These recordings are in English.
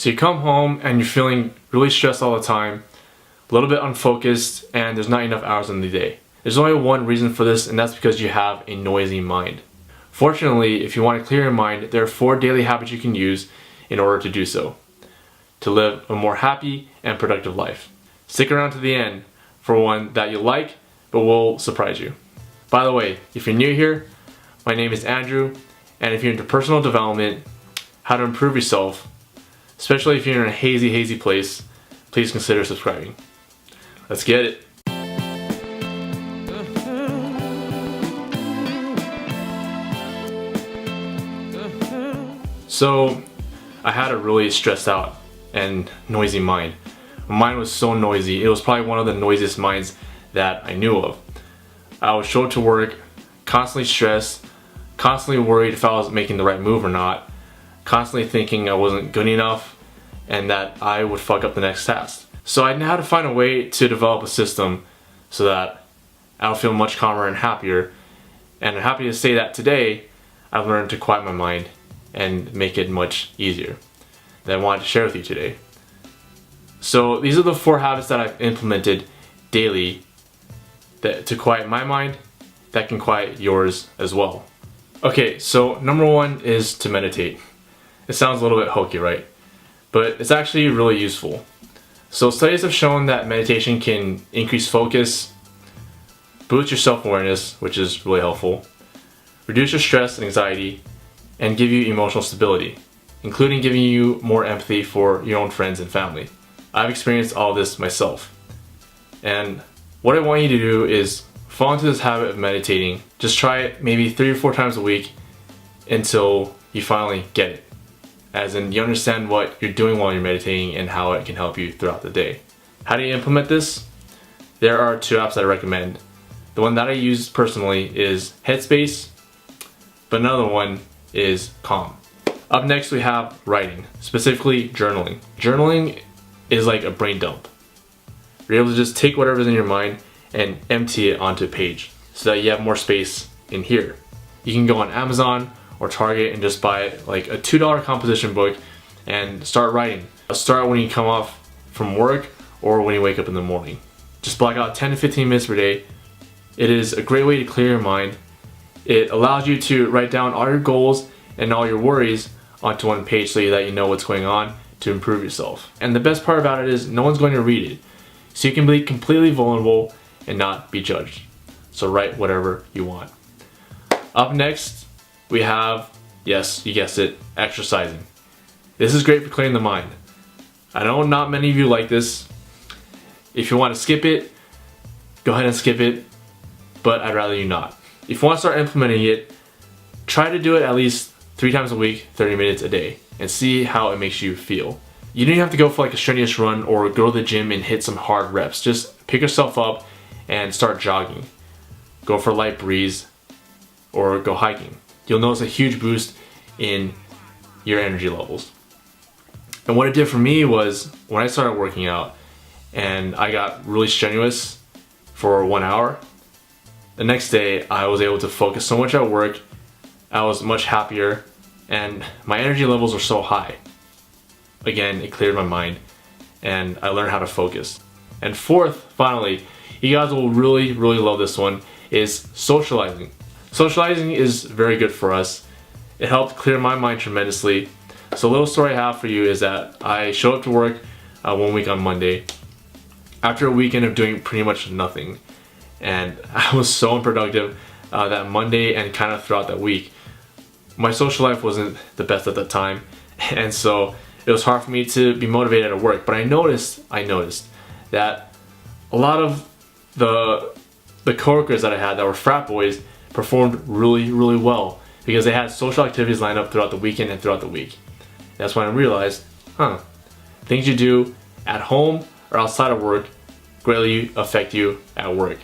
So you come home and you're feeling really stressed all the time, a little bit unfocused, and there's not enough hours in the day. There's only one reason for this, and that's because you have a noisy mind. Fortunately, if you want to clear your mind, there are 4 daily habits you can use in order to do so, to live a more happy and productive life. Stick around to the end for one that you like, but will surprise you. By the way, if you're new here, my name is Andrew, and if you're into personal development, how to improve yourself, especially if you're in a hazy place, please consider subscribing. Let's get it. So, I had a really stressed out and noisy mind. My mind was so noisy. It was probably one of the noisiest minds that I knew of. I would show up to work constantly stressed, constantly worried if I was making the right move or not, constantly thinking I wasn't good enough and that I would fuck up the next task. So I had to find a way to develop a system so that I would feel much calmer and happier. And I'm happy to say that today I've learned to quiet my mind and make it much easier that I wanted to share with you today. So these are the 4 habits that I've implemented daily to quiet my mind that can quiet yours as well. Okay, so number 1 is to meditate. It sounds a little bit hokey, right? But it's actually really useful. So studies have shown that meditation can increase focus, boost your self-awareness, which is really helpful, reduce your stress and anxiety, and give you emotional stability, including giving you more empathy for your own friends and family. I've experienced all this myself. And what I want you to do is fall into this habit of meditating. Just try it maybe 3 or 4 times a week until you finally get it. As in, you understand what you're doing while you're meditating and how it can help you throughout the day. How do you implement this? There are 2 apps that I recommend. The one that I use personally is Headspace, but another one is Calm. Up next we have writing, specifically journaling. Journaling is like a brain dump. You're able to just take whatever's in your mind and empty it onto a page so that you have more space in here. You can go on Amazon or Target and just buy like a $2 composition book and start writing. Start when you come off from work or when you wake up in the morning. Just block out 10 to 15 minutes per day. It is a great way to clear your mind. It allows you to write down all your goals and all your worries onto one page so that you know what's going on to improve yourself. And the best part about it is no one's going to read it. So you can be completely vulnerable and not be judged. So write whatever you want. Up next, we have, yes, you guessed it, exercising. This is great for clearing the mind. I know not many of you like this. If you want to skip it, go ahead and skip it, but I'd rather you not. If you want to start implementing it, try to do it at least 3 times a week, 30 minutes a day, and see how it makes you feel. You don't have to go for like a strenuous run or go to the gym and hit some hard reps. Just pick yourself up and start jogging. Go for a light breeze or go hiking. You'll notice a huge boost in your energy levels. And what it did for me was when I started working out and I got really strenuous for 1 hour, the next day I was able to focus so much at work, I was much happier, and my energy levels were so high. Again, it cleared my mind and I learned how to focus. And 4th, finally, you guys will really love this one, is socializing. Socializing is very good for us. It helped clear my mind tremendously. So a little story I have for you is that I showed up to work 1 week on Monday after a weekend of doing pretty much nothing. And I was so unproductive that Monday and kind of throughout that week. My social life wasn't the best at that time, and so it was hard for me to be motivated at work. But I noticed that a lot of the coworkers that I had that were frat boys performed really well because they had social activities lined up throughout the weekend and throughout the week. That's when I realized, things you do at home or outside of work greatly affect you at work.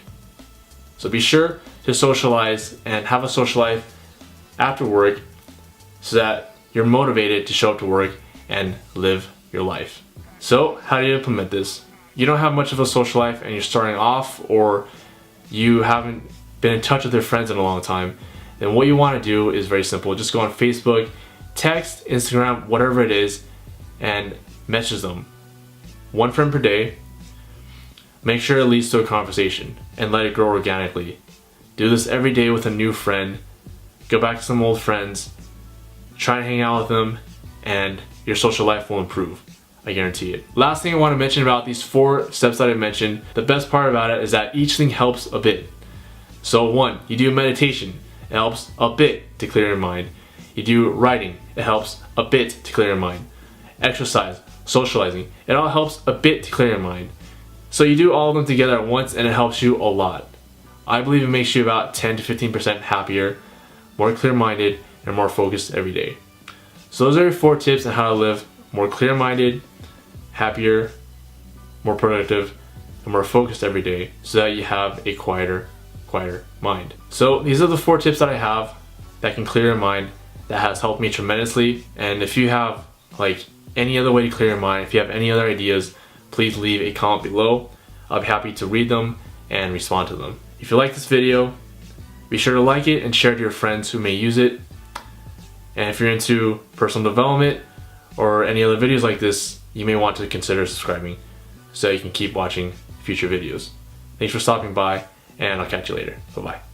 So be sure to socialize and have a social life after work so that you're motivated to show up to work and live your life. So how do you implement this? You don't have much of a social life and you're starting off, or you haven't been in touch with your friends in a long time, then what you want to do is very simple. Just go on Facebook, text, Instagram, whatever it is, and message them. One friend per day. Make sure it leads to a conversation and let it grow organically. Do this every day with a new friend. Go back to some old friends. Try and hang out with them, and your social life will improve. I guarantee it. Last thing I want to mention about these 4 steps that I mentioned, the best part about it is that each thing helps a bit. So 1, you do meditation. It helps a bit to clear your mind. You do writing. It helps a bit to clear your mind. Exercise, socializing. It all helps a bit to clear your mind. So you do all of them together at once and it helps you a lot. I believe it makes you about 10 to 15% happier, more clear-minded, and more focused every day. So those are your 4 tips on how to live more clear-minded, happier, more productive, and more focused every day so that you have a quieter mind. So these are the 4 tips that I have that can clear your mind, that has helped me tremendously. And if you have like any other way to clear your mind, if you have any other ideas, please leave a comment below. I'll be happy to read them and respond to them. If you like this video, be sure to like it and share it to your friends who may use it. And if you're into personal development or any other videos like this, you may want to consider subscribing so you can keep watching future videos. Thanks for stopping by, and I'll catch you later. Bye-bye.